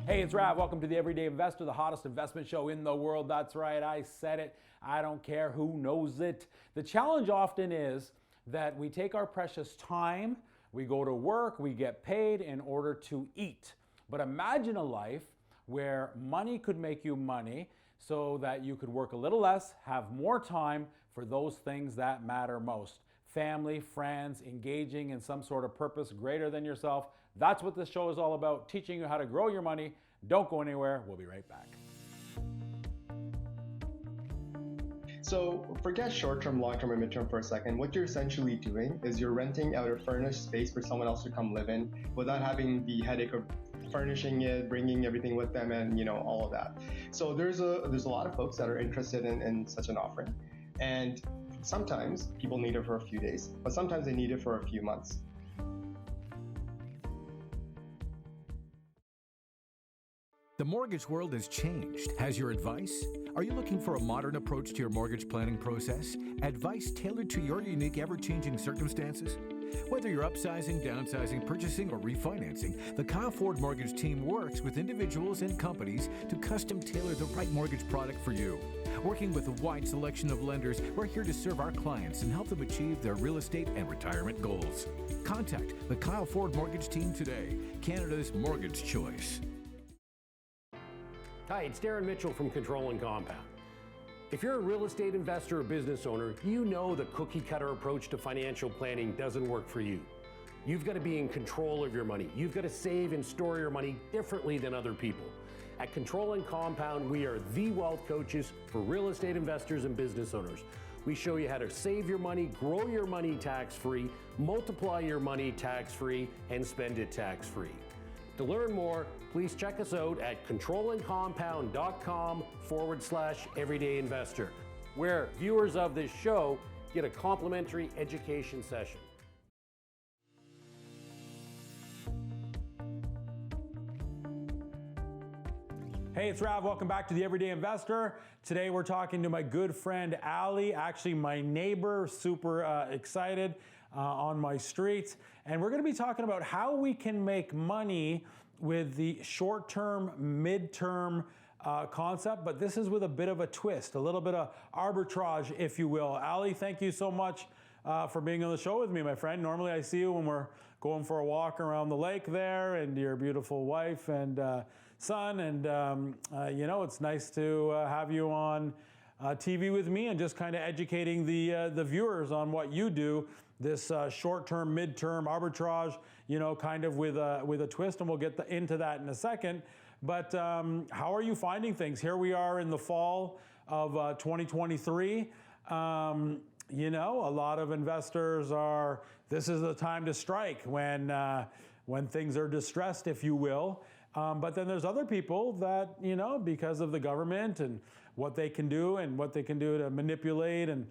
Hey, it's Rav. Welcome to the Everyday Investor, the hottest investment show in the world. That's right, I said it. I don't care who knows it. The challenge often is that we take our precious time, we go to work, we get paid in order to eat. But imagine a life where money could make you money so that you could work a little less, have more time for those things that matter most. Family, friends, engaging in some sort of purpose greater than yourself. That's what this show is all about, teaching you how to grow your money. Don't go anywhere. We'll be right back. So forget short-term, long-term, and mid-term for a second. What you're essentially doing is you're renting out a furnished space for someone else to come live in without having the headache of furnishing it, bringing everything with them, and all of that. So there's a lot of folks that are interested in such an offering, and sometimes people need it for a few days, but sometimes they need it for a few months. The mortgage world has changed. Has your advice? Are you looking for a modern approach to your mortgage planning process? Advice tailored to your unique, ever-changing circumstances? Whether you're upsizing, downsizing, purchasing, or refinancing, the Kyle Ford Mortgage team works with individuals and companies to custom tailor the right mortgage product for you. Working with a wide selection of lenders, we're here to serve our clients and help them achieve their real estate and retirement goals. Contact the Kyle Ford Mortgage team today, Canada's mortgage choice. Hi, it's Darren Mitchell from Control and Compound. If you're a real estate investor or business owner, you know the cookie cutter approach to financial planning doesn't work for you. You've got to be in control of your money. You've got to save and store your money differently than other people. At Control and Compound, we are the wealth coaches for real estate investors and business owners. We show you how to save your money, grow your money tax-free, multiply your money tax-free, and spend it tax-free. To learn more, please check us out at controlandcompound.com/everydayinvestor, where viewers of this show get a complimentary education session. Hey, it's Rav. Welcome back to the Everyday Investor. Today we're talking to my good friend Ali, actually my neighbor, super excited on my street. And we're going to be talking about how we can make money with the short-term, mid-term concept, but this is with a bit of a twist, a little bit of arbitrage, if you will. Ali, thank you so much for being on the show with me, my friend. Normally I see you when we're going for a walk around the lake there, and your beautiful wife and son, and it's nice to have you on TV with me and just kind of educating the viewers on what you do, this short-term, mid-term arbitrage, kind of with a twist, and we'll get into that in a second. But how are you finding things? Here we are in the fall of 2023. A lot of investors this is the time to strike when things are distressed, if you will. But then there's other people that, because of the government and what they can do to manipulate and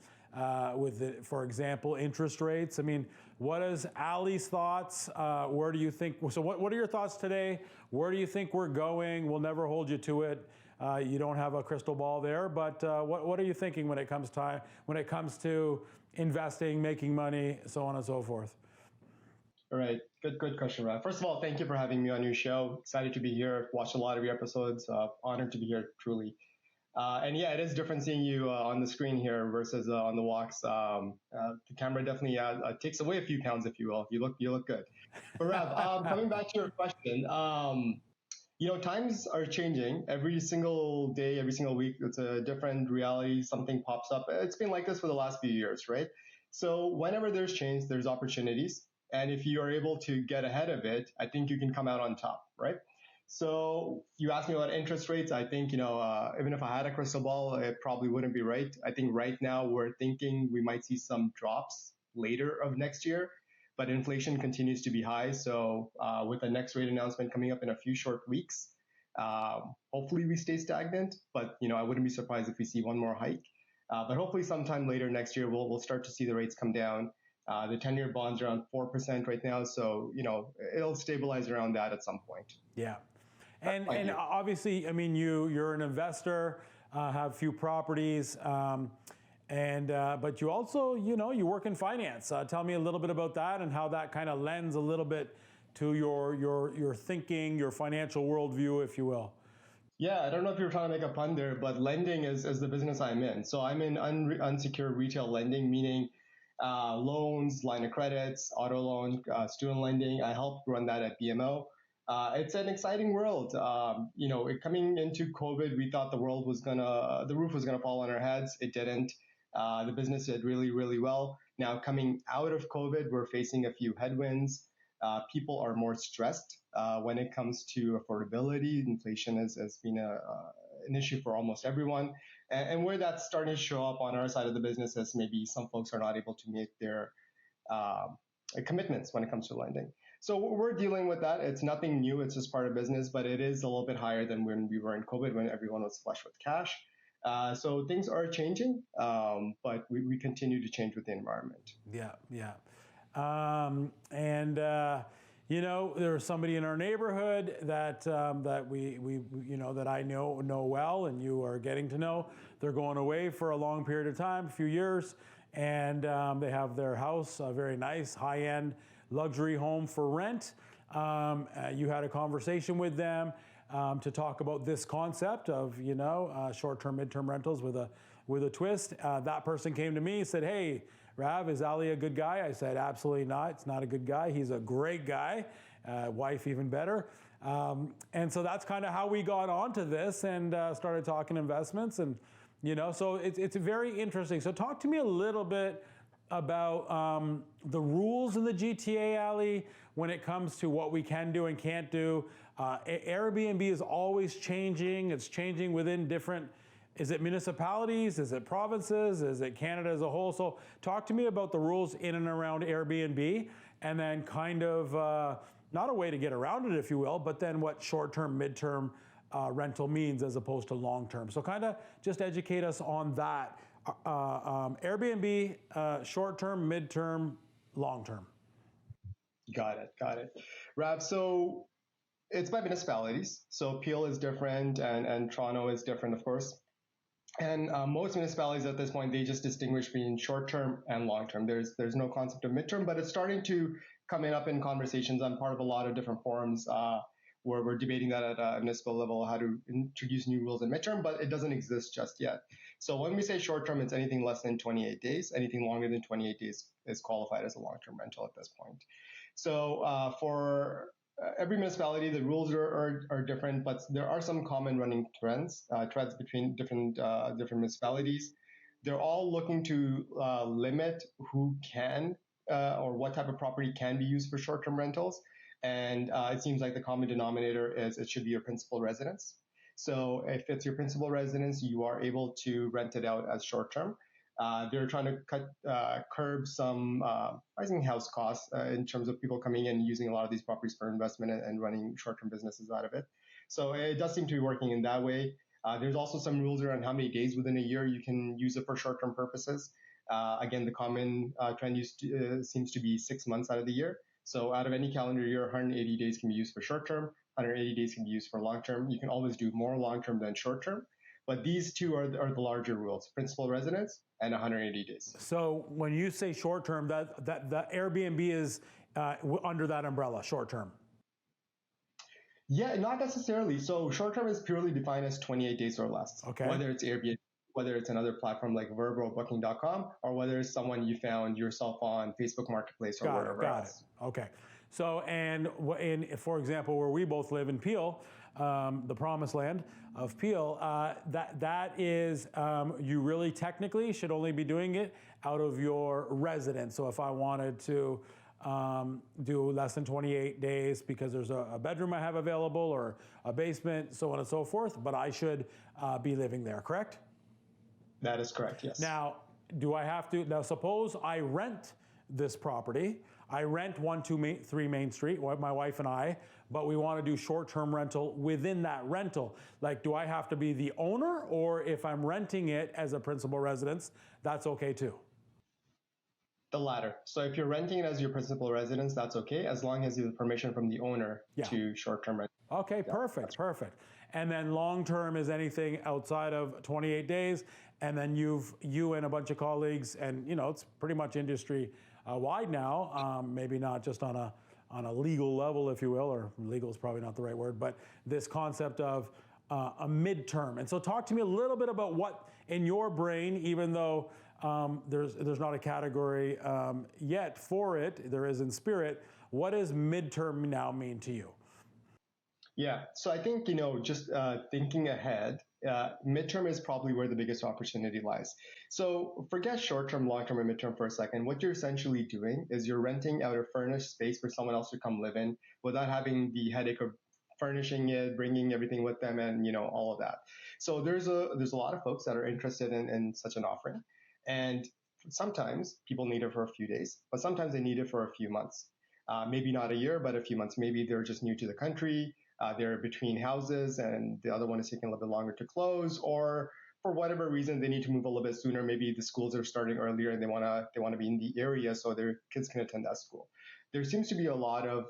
for example, interest rates. I mean, what is Ali's thoughts? Where do you think, so what are your thoughts today? Where do you think we're going? We'll never hold you to it. You don't have a crystal ball there, but what are you thinking when it comes to investing, making money, so on and so forth? All right. Good question, Raf. First of all, thank you for having me on your show. Excited to be here. Watched a lot of your episodes. Honored to be here, truly. And yeah, it is different seeing you on the screen here versus on the walks. The camera definitely takes away a few pounds, if you will. You look good. But Rav, coming back to your question, times are changing every single day, every single week. It's a different reality. Something pops up. It's been like this for the last few years, right? So whenever there's change, there's opportunities. And if you are able to get ahead of it, I think you can come out on top, right? So you asked me about interest rates. I think, even if I had a crystal ball, it probably wouldn't be right. I think right now we're thinking we might see some drops later of next year, but inflation continues to be high. So with the next rate announcement coming up in a few short weeks, hopefully we stay stagnant, but I wouldn't be surprised if we see one more hike. But hopefully sometime later next year, we'll start to see the rates come down. The 10-year bonds are around 4% right now, so it'll stabilize around that at some point. Yeah, and obviously, I mean, you're an investor, have few properties, but you also you work in finance. Tell me a little bit about that and how that kind of lends a little bit to your thinking, your financial worldview, if you will? Yeah, I don't know if you're trying to make a pun there, but lending is the business I'm in. So I'm in unsecured retail lending, meaning loans, line of credits, auto loan, student lending. I help run that at BMO. It's an exciting world. Coming into COVID, we thought the roof was gonna fall on our heads. It didn't. The business did really, really well. Now coming out of COVID, we're facing a few headwinds. People are more stressed when it comes to affordability. Inflation has been an issue for almost everyone. And where that's starting to show up on our side of the business is maybe some folks are not able to meet their commitments when it comes to lending. So we're dealing with that. It's nothing new. It's just part of business, but it is a little bit higher than when we were in COVID, when everyone was flush with cash. So things are changing, but we continue to change with the environment. Yeah. There's somebody in our neighborhood that we that I know well, and you are getting to know. They're going away for a long period of time, a few years, and they have their house, a very nice, high-end luxury home for rent. You had a conversation with them to talk about this concept of short-term, mid-term rentals with a twist. That person came to me and said, "Hey, Rav, is Ali a good guy?" I said, "Absolutely not. It's not a good guy. He's a great guy. Wife even better." And so that's kind of how we got onto this and started talking investments. And so it's very interesting. So talk to me a little bit about the rules in the GTA, Ali, when it comes to what we can do and can't do. Airbnb is always changing. It's changing within different. Is it municipalities? Is it provinces? Is it Canada as a whole? So talk to me about the rules in and around Airbnb, and then kind of not a way to get around it, if you will, but then what short-term, mid-term rental means as opposed to long-term. So kind of just educate us on that. Airbnb, short-term, mid-term, long-term. Got it. Rav, so it's by municipalities. So Peel is different and Toronto is different, of course. And most municipalities at this point, they just distinguish between short-term and long-term. There's no concept of mid-term, but it's starting to come up in conversations. I'm part of a lot of different forums where we're debating that at a municipal level, how to introduce new rules in mid-term, but it doesn't exist just yet. So when we say short-term, it's anything less than 28 days. Anything longer than 28 days is qualified as a long-term rental at this point. So for every municipality, the rules are different, but there are some common running threads between different municipalities. They're all looking to limit who can or what type of property can be used for short-term rentals. And it seems like the common denominator is it should be your principal residence. So if it's your principal residence, you are able to rent it out as short-term. They're trying to curb some rising house costs in terms of people coming in and using a lot of these properties for investment and running short-term businesses out of it. So it does seem to be working in that way. There's also some rules around how many days within a year you can use it for short-term purposes. Again, the common trend seems to be 6 months out of the year. So out of any calendar year, 180 days can be used for short-term, 180 days can be used for long-term. You can always do more long-term than short-term. But these two are the larger rules: principal residence and 180 days. So when you say short-term, that Airbnb is under that umbrella, short-term. Yeah, not necessarily. So short-term is purely defined as 28 days or less. Okay. Whether it's Airbnb, whether it's another platform like Verb or Booking.com, or whether it's someone you found yourself on Facebook Marketplace or wherever else. Got it. Okay. So, and for example, where we both live in Peel, the promised land of Peel, that is, you really technically should only be doing it out of your residence. So if I wanted to do less than 28 days because there's a bedroom I have available or a basement, so on and so forth, but I should be living there, correct? That is correct, yes. Now, suppose I rent this property. I rent 123 Main Street, my wife and I, but we want to do short-term rental within that rental. Like, do I have to be the owner, or if I'm renting it as a principal residence, that's okay too? The latter. So if you're renting it as your principal residence, that's okay, as long as you have permission from the owner to short-term rent. Okay, perfect. And then long-term is anything outside of 28 days, and then you and a bunch of colleagues, and it's pretty much industry wide now, maybe not just on a legal level, if you will, or legal is probably not the right word, but this concept of a midterm. And so talk to me a little bit about what in your brain, even though there's not a category yet for it, there is in spirit, what does midterm now mean to you? Yeah, so I think, just thinking ahead, midterm is probably where the biggest opportunity lies. So forget short-term, long-term, and midterm for a second. What you're essentially doing is you're renting out a furnished space for someone else to come live in without having the headache of furnishing it, bringing everything with them, and all of that. So there's a lot of folks that are interested in such an offering, and sometimes people need it for a few days, but sometimes they need it for a few months. Maybe not a year, but a few months. Maybe they're just new to the country. They're between houses and the other one is taking a little bit longer to close, or for whatever reason, they need to move a little bit sooner. Maybe the schools are starting earlier and they want to be in the area so their kids can attend that school. There seems to be a lot of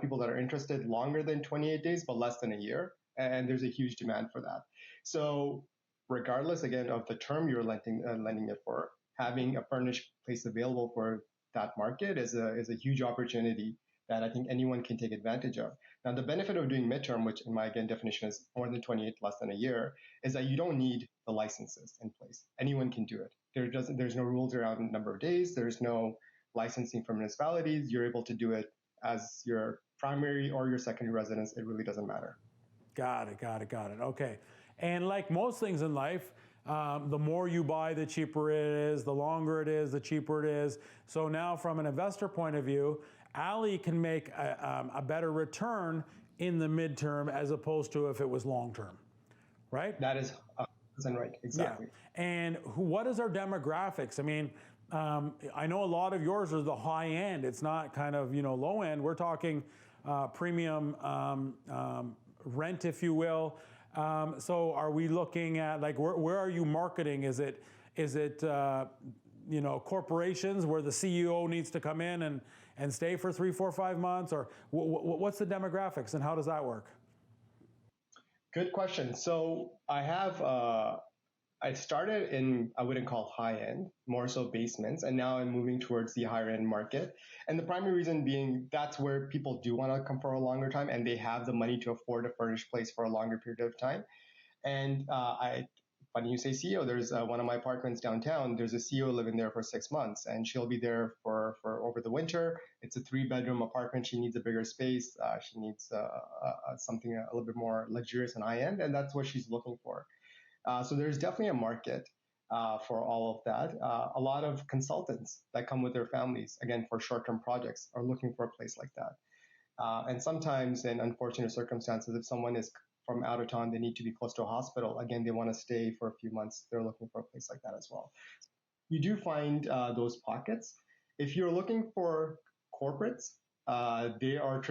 people that are interested longer than 28 days, but less than a year. And there's a huge demand for that. So regardless, again, of the term you're lending it for, having a furnished place available for that market is a huge opportunity that I think anyone can take advantage of. Now, the benefit of doing midterm, which in my definition is more than 28, less than a year, is that you don't need the licenses in place. Anyone can do it. There's no rules around number of days. There's no licensing from municipalities. You're able to do it as your primary or your secondary residence. It really doesn't matter. Got it. Okay. And like most things in life, the more you buy, the cheaper it is, the longer it is, the cheaper it is. So now from an investor point of view, Ali can make a better return in the midterm as opposed to if it was long-term, right? That is 100% right, exactly. Yeah. And what is our demographics? I mean, I know a lot of yours are the high end. It's not kind of, low end. We're talking premium rent, if you will. So are we looking at, like, where are you marketing? Is it corporations where the CEO needs to come in and stay for 3, 4, 5 months? Or what's the demographics and how does that work? Good question. So I started in, I wouldn't call high end, more so basements, and now I'm moving towards the higher end market. And the primary reason being that's where people do want to come for a longer time and they have the money to afford a furnished place for a longer period of time. And funny you say CEO, there's one of my apartments downtown, there's a CEO living there for 6 months and she'll be there for over the winter. It's a 3-bedroom apartment. She needs a bigger space. She needs something a little bit more luxurious and high end, and that's what she's looking for. So there's definitely a market for all of that. A lot of consultants that come with their families, again, for short-term projects, are looking for a place like that. And sometimes in unfortunate circumstances, if someone is from out of town, they need to be close to a hospital. Again, they want to stay for a few months. They're looking for a place like that as well. You do find those pockets. If you're looking for corporates, they are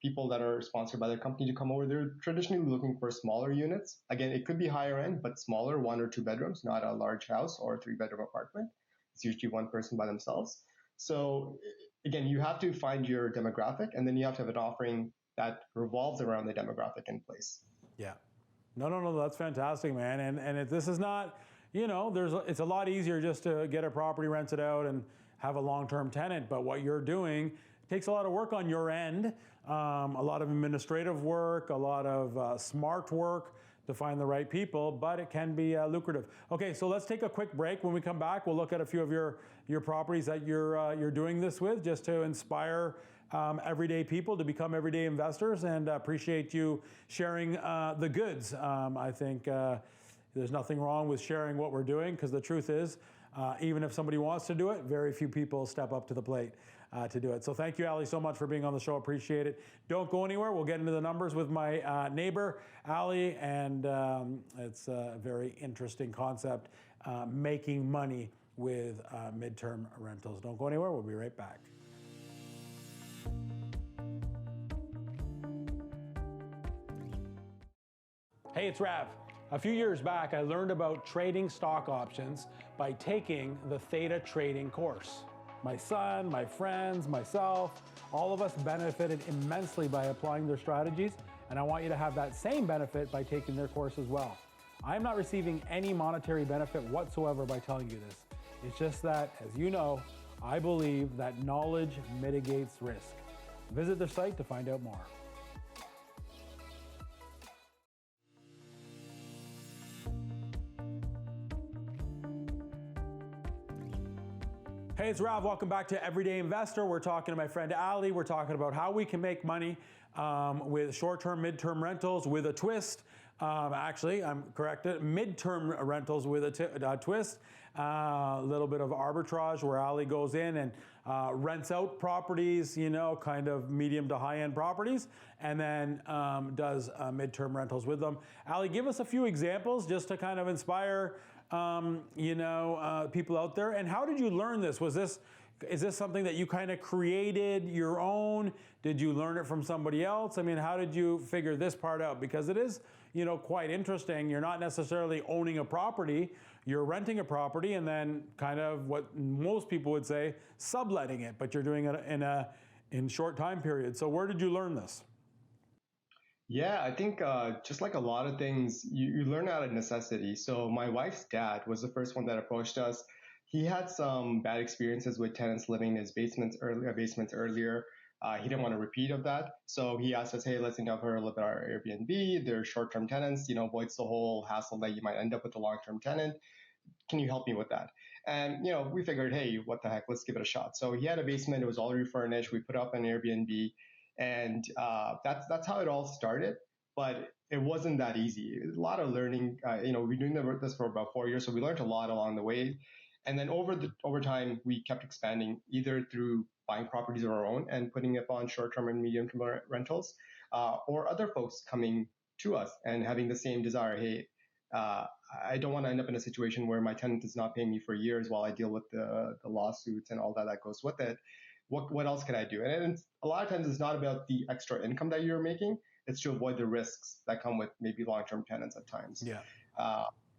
people that are sponsored by their company to come over. They're traditionally looking for smaller units. Again, it could be higher end, but smaller, 1 or 2 bedrooms, not a large house or a 3-bedroom apartment. It's usually one person by themselves. So again, you have to find your demographic, and then you have to have an offering that revolves around the demographic in place. Yeah. No, that's fantastic, man. And this is not, it's a lot easier just to get a property rented out and have a long-term tenant. But what you're doing takes a lot of work on your end, a lot of administrative work, a lot of smart work to find the right people, but it can be lucrative. Okay, so let's take a quick break. When we come back, we'll look at a few of your properties that you're doing this with, just to inspire everyday people to become everyday investors, and appreciate you sharing the goods. I think there's nothing wrong with sharing what we're doing, because the truth is, even if somebody wants to do it, very few people step up to the plate to do it. So thank you, Ali, so much for being on the show. Appreciate it. Don't go anywhere. We'll get into the numbers with my neighbor, Ali, and it's a very interesting concept, making money with midterm rentals. Don't go anywhere. We'll be right back. Hey, it's Rav. A few years back, I learned about trading stock options by taking the Theta Trading course. My son, my friends, myself, all of us benefited immensely by applying their strategies, and I want you to have that same benefit by taking their course as well. I'm not receiving any monetary benefit whatsoever by telling you this. It's just that, as you know, I believe that knowledge mitigates risk. Visit their site to find out more. Hey, it's Rav. Welcome back to Everyday Investor. We're talking to my friend Ali. We're talking about how we can make money with short-term, mid-term rentals with a twist. Actually, I'm corrected. Mid-term rentals with a twist. A little bit of arbitrage where Ali goes in and rents out properties, you know, kind of medium to high-end properties, and then does mid-term rentals with them. Ali, give us a few examples just to kind of inspire people out there. And how did you learn this? Is this something that you kind of created your own? Did you learn it from somebody else? I mean, how did you figure this part out? Because it is, you know, quite interesting. You're not necessarily owning a property, you're renting a property and then kind of what most people would say, subletting it, but you're doing it in short time period. So where did you learn this? Yeah, I think just like a lot of things, you learn out of necessity. So my wife's dad was the first one that approached us. He had some bad experiences with tenants living in his basements earlier. He didn't want to repeat of that. So he asked us, hey, let's incorporate a little bit our Airbnb. They're short-term tenants, you know, avoids the whole hassle that you might end up with a long-term tenant. Can you help me with that? And, you know, we figured, hey, what the heck, let's give it a shot. So he had a basement. It was already furnished. We put up an Airbnb. And that's how it all started. But it wasn't that easy. It was a lot of learning. We've been doing this for about 4 years. So we learned a lot along the way. And then over time, we kept expanding either through buying properties of our own and putting it on short-term and medium-term rentals, or other folks coming to us and having the same desire. Hey, I don't want to end up in a situation where my tenant is not paying me for years while I deal with the lawsuits and all that goes with it. What else can I do? And a lot of times it's not about the extra income that you're making. It's to avoid the risks that come with maybe long-term tenants at times. Yeah.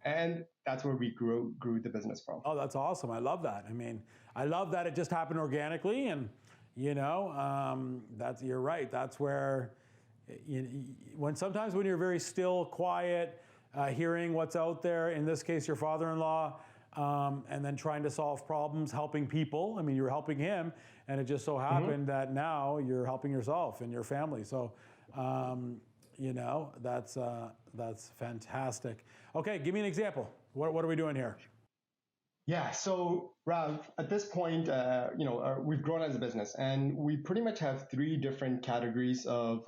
And that's where we grew the business from. Oh, that's awesome. I love that. I mean, I love that it just happened organically. And, you know, you're right. That's where sometimes when you're very still, quiet, hearing what's out there, in this case, your father-in-law, and then trying to solve problems, helping people. I mean, you're helping him, and it just so happened that now you're helping yourself and your family. So, that's fantastic. Okay, give me an example. What are we doing here? Yeah, so Rav, at this point, we've grown as a business, and we pretty much have 3 different categories of,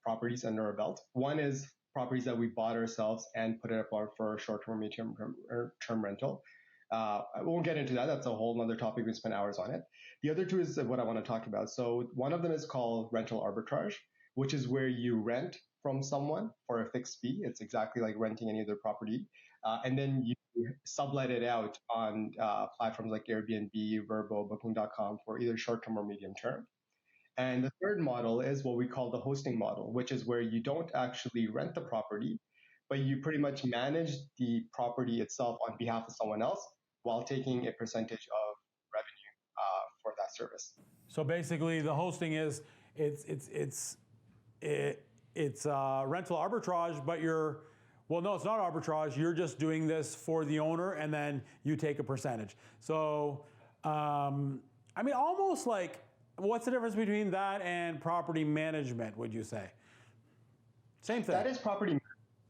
properties under our belt. One is properties that we bought ourselves and put it up for short-term, medium-term rental. I won't get into that. That's a whole other topic. We spend hours on it. The other 2 is what I want to talk about. So one of them is called rental arbitrage, which is where you rent from someone for a fixed fee. It's exactly like renting any other property. And then you sublet it out on platforms like Airbnb, Verbo, Booking.com for either short-term or medium-term. And the third model is what we call the hosting model, which is where you don't actually rent the property, but you pretty much manage the property itself on behalf of someone else while taking a percentage of revenue for that service. So basically, the hosting is it's rental arbitrage, but it's not arbitrage. You're just doing this for the owner, and then you take a percentage. So, almost like. What's the difference between that and property management, would you say? Same thing. That is property.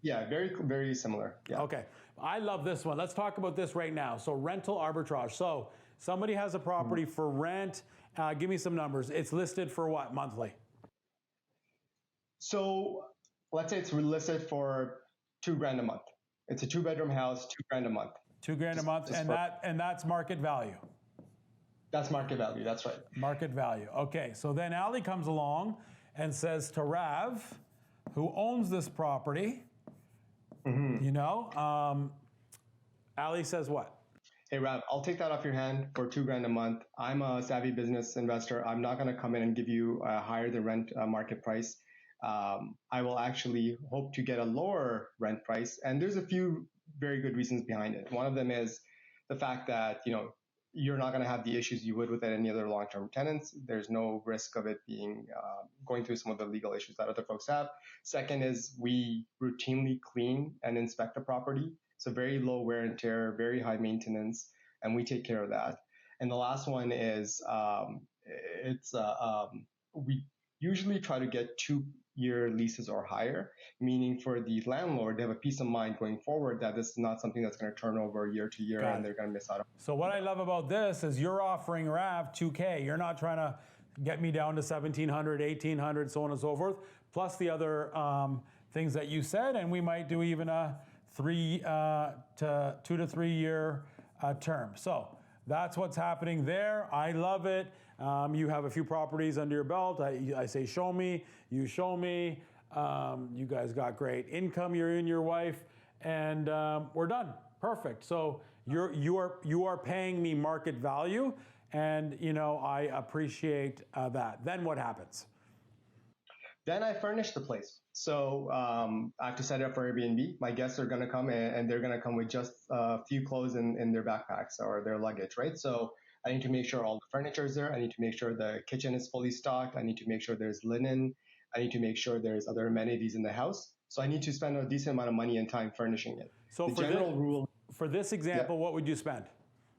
Yeah, very, very similar. Yeah. Okay. I love this one. Let's talk about this right now. So rental arbitrage. So somebody has a property for rent. Give me some numbers. It's listed for what, monthly? So let's say it's listed for $2,000 a month. It's a 2-bedroom house, $2,000 a month. $2,000 a month, and that's market value. That's market value. That's right. Market value. Okay. So then Ali comes along and says to Rav, who owns this property, Ali says what? Hey, Rav, I'll take that off your hand for $2,000 a month. I'm a savvy business investor. I'm not going to come in and give you a higher than rent market price. I will actually hope to get a lower rent price. And there's a few very good reasons behind it. One of them is the fact that, you're not going to have the issues you would with any other long-term tenants. There's no risk of it being going through some of the legal issues that other folks have. Second is we routinely clean and inspect the property. So very low wear and tear, very high maintenance. and we take care of that. And the last one is we usually try to get 2-year leases or higher, meaning for the landlord, they have a peace of mind going forward that this is not something that's going to turn over year to year and they're going to miss out on. So what I love about this is you're offering Rav $2K. You're not trying to get me down to 1,700, 1,800, so on and so forth, plus the other things that you said, and we might do even a 2 to 3 year term. So that's what's happening there. I love it. You have a few properties under your belt. I say, show me. You show me. You guys got great income. You're in your wife, and we're done. Perfect. So you are paying me market value, and I appreciate that. Then what happens? Then I furnish the place. So I have to set it up for Airbnb. My guests are going to come and they're going to come with just a few clothes in their backpacks or their luggage, right? So I need to make sure all the furniture is there. I need to make sure the kitchen is fully stocked. I need to make sure there's linen. I need to make sure there's other amenities in the house. So I need to spend a decent amount of money and time furnishing it. So for this example, what would you spend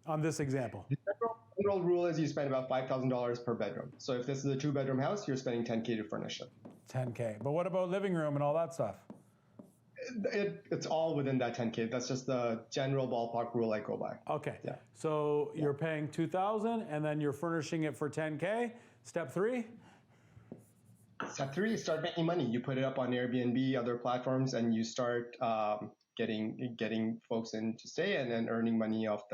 on this example? The general rule is you spend about $5,000 per bedroom. So if this is a 2-bedroom house, you're spending $10K to furnish it. 10K. But what about living room and all that stuff? It's all within that 10K. That's just the general ballpark rule I go by. Okay. Yeah. So you're paying $2,000 and then you're furnishing it for 10K. Step 3? Step 3 is start making money. You put it up on Airbnb, other platforms, and you start getting folks in to stay and then earning money off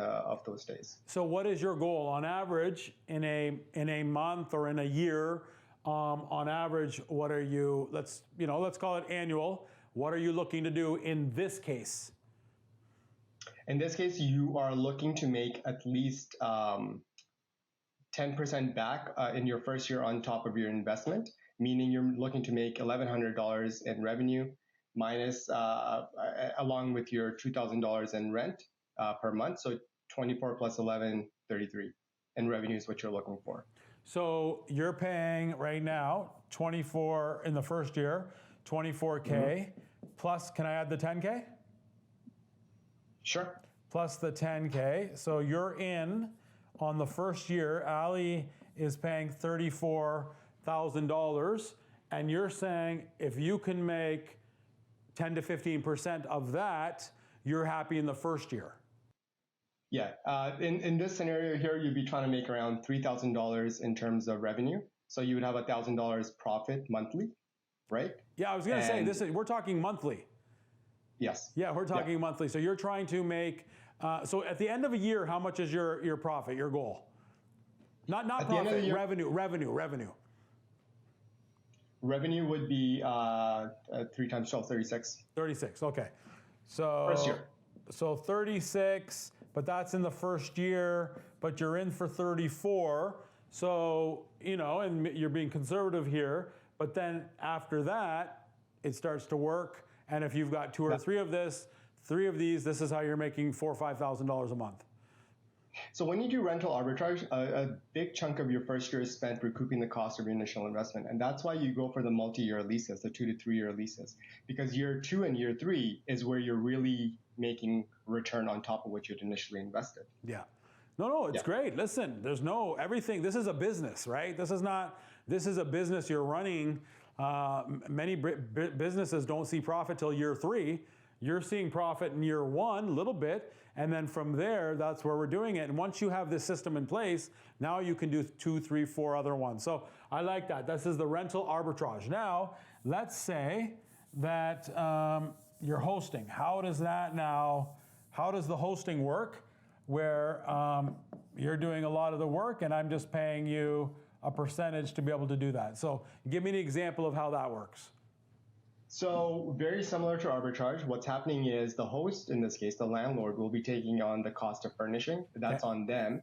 those stays. So what is your goal on average in a month or in a year? On average, what are you? Let's call it annual. What are you looking to do in this case? In this case, you are looking to make at least 10% back in your first year on top of your investment, meaning you're looking to make $1,100 in revenue minus along with your $2,000 in rent per month. So 24 plus 11, 33 in revenue is what you're looking for. So you're paying right now 24 in the first year, 24K, plus, can I add the 10K? Sure. Plus the 10K. So you're in on the first year, Ali is paying $34,000, and you're saying if you can make 10 to 15% of that, you're happy in the first year. Yeah, in this scenario here, you'd be trying to make around $3,000 in terms of revenue. So you would have $1,000 profit monthly, right? Yeah, I was going to say we're talking monthly. Yes. Yeah, we're talking monthly. So you're trying to make. So at the end of a year, how much is your profit? Your goal? Not at profit. Year, revenue. Revenue would be 3 times 12, 36. 36. Okay. So first year. So 36. But that's in the first year, but you're in for 34. So, and you're being conservative here, but then after that, it starts to work. And if you've got 2 or 3 of these, this is how you're making $4,000 or $5,000 a month. So when you do rental arbitrage, a big chunk of your first year is spent recouping the cost of your initial investment. And that's why you go for the multi-year leases, the 2 to 3 year leases, because year 2 and year 3 is where you're really making return on top of what you'd initially invested. Yeah. No, it's great. Listen, there's everything. This is a business, right? This is a business you're running. Many businesses don't see profit till year 3. You're seeing profit in year 1, a little bit. And then from there, that's where we're doing it. And once you have this system in place, now you can do 2, 3, 4 other ones. So I like that. This is the rental arbitrage. Now, let's say that you're hosting. How does the hosting work where you're doing a lot of the work and I'm just paying you a percentage to be able to do that? So give me an example of how that works. So very similar to arbitrage, what's happening is the host, in this case, the landlord, will be taking on the cost of furnishing. That's on them.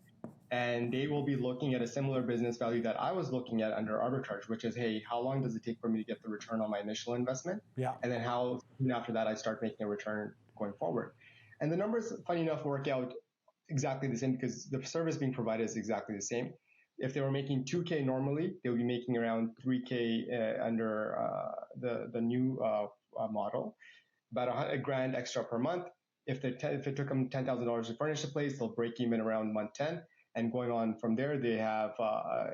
And they will be looking at a similar business value that I was looking at under arbitrage, which is, hey, how long does it take for me to get the return on my initial investment? Yeah. And then how soon after that I start making a return going forward. And the numbers, funny enough, work out exactly the same because the service being provided is exactly the same. If they were making 2K normally, they would be making around 3K under the new model, about $100,000 extra per month. If it took them $10,000 to furnish the place, they'll break even around month 10. And going on from there, they have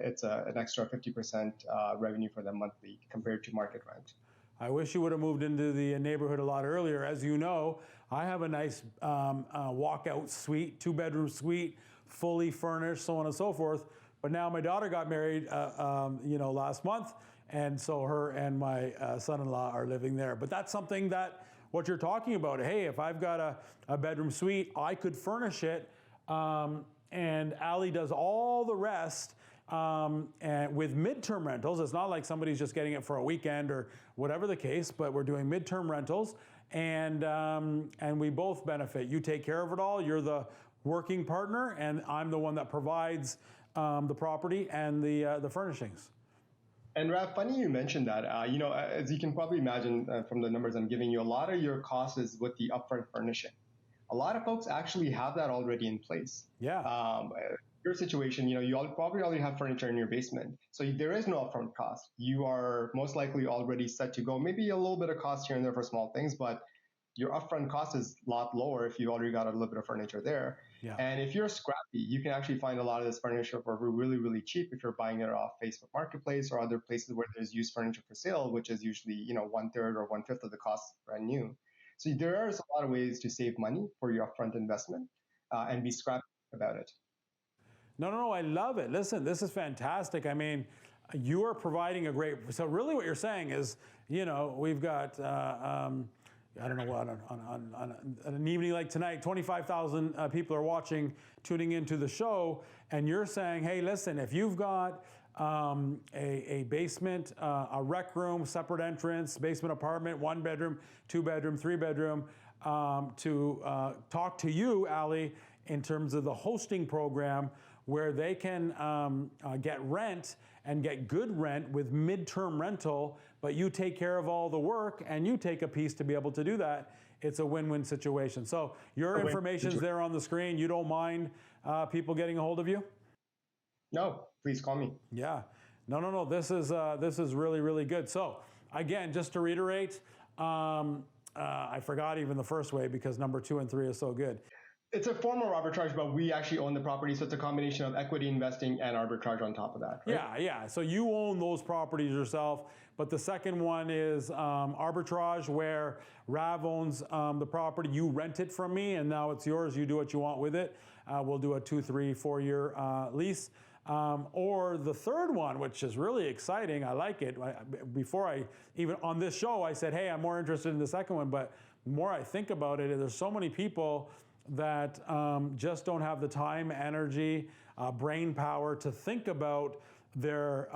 it's an extra 50% revenue for them monthly compared to market rent. I wish you would have moved into the neighborhood a lot earlier. As you know, I have a nice walkout suite, 2-bedroom suite, fully furnished, so on and so forth. But now my daughter got married, last month, and so her and my son-in-law are living there. But that's something that what you're talking about. Hey, if I've got a bedroom suite, I could furnish it, and Ali does all the rest. And with midterm rentals, it's not like somebody's just getting it for a weekend or whatever the case, but we're doing midterm rentals, and we both benefit. You take care of it all. You're the working partner, and I'm the one that provides the property and the furnishings. And Rav, funny you mentioned that. As you can probably imagine from the numbers I'm giving you, a lot of your cost is with the upfront furnishing. A lot of folks actually have that already in place. Yeah. Your situation, you probably already have furniture in your basement. So there is no upfront cost. You are most likely already set to go. Maybe a little bit of cost here and there for small things, but your upfront cost is a lot lower if you already got a little bit of furniture there. Yeah. And if you're scrappy, you can actually find a lot of this furniture for really, really cheap if you're buying it off Facebook Marketplace or other places where there's used furniture for sale, which is usually 1/3 or 1/5 of the cost brand new. So there are a lot of ways to save money for your upfront investment and be scrappy about it. No, I love it. Listen, this is fantastic. I mean, you are providing a great, so really what you're saying is, we've got, I don't know what, on an evening like tonight, 25,000 people are watching, tuning into the show, and you're saying, hey, listen, if you've got a basement, a rec room, separate entrance, basement apartment, 1-bedroom, 2-bedroom, 3-bedroom, to talk to you, Ali, in terms of the hosting program, where they can get rent and get good rent with midterm rental, but you take care of all the work and you take a piece to be able to do that. It's a win-win situation. So your information's there on the screen. You don't mind people getting a hold of you? No, please call me. Yeah. No. This is really, really good. So again, just to reiterate, I forgot even the first way because number 2 and 3 is so good. It's a form of arbitrage, but we actually own the property. So it's a combination of equity investing and arbitrage on top of that. Right? Yeah. So you own those properties yourself. But the second one is arbitrage, where Rav owns the property. You rent it from me, and now it's yours. You do what you want with it. We'll do a 2, 3, 4-year lease. Or the third one, which is really exciting. I like it. Before I even on this show, I said, hey, I'm more interested in the second one. But the more I think about it, there's so many people that just don't have the time, energy, brain power to think about their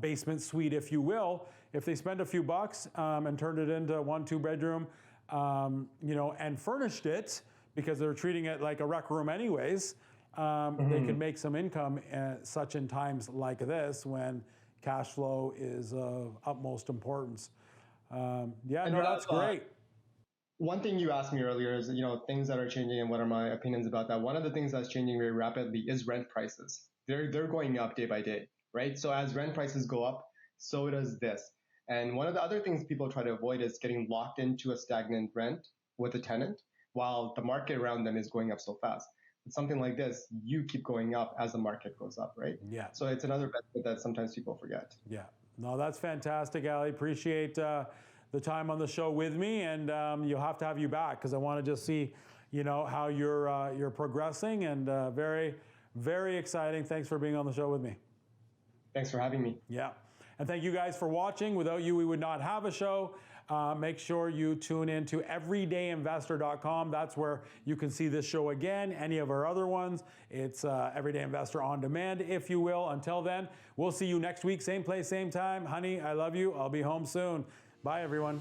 basement suite, if you will. If they spend a few bucks and turned it into 1, 2-bedroom, and furnished it because they're treating it like a rec room anyways, they can make some income such in times like this when cash flow is of utmost importance. That's great. One thing you asked me earlier is, things that are changing and what are my opinions about that. One of the things that's changing very rapidly is rent prices. They're going up day by day, right? So as rent prices go up, so does this. And one of the other things people try to avoid is getting locked into a stagnant rent with a tenant while the market around them is going up so fast. With something like this, you keep going up as the market goes up, right? Yeah. So it's another benefit that sometimes people forget. Yeah. No, that's fantastic, Ali. Appreciate the time on the show with me, and you'll have to have you back because I want to just see, how you're progressing, and very, very exciting. Thanks for being on the show with me. Thanks for having me. Yeah, and thank you guys for watching. Without you, we would not have a show. Make sure you tune in to everydayinvestor.com. That's where you can see this show again, any of our other ones. It's Everyday Investor on demand, if you will. Until then, we'll see you next week, same place, same time. Honey, I love you. I'll be home soon. Bye, everyone.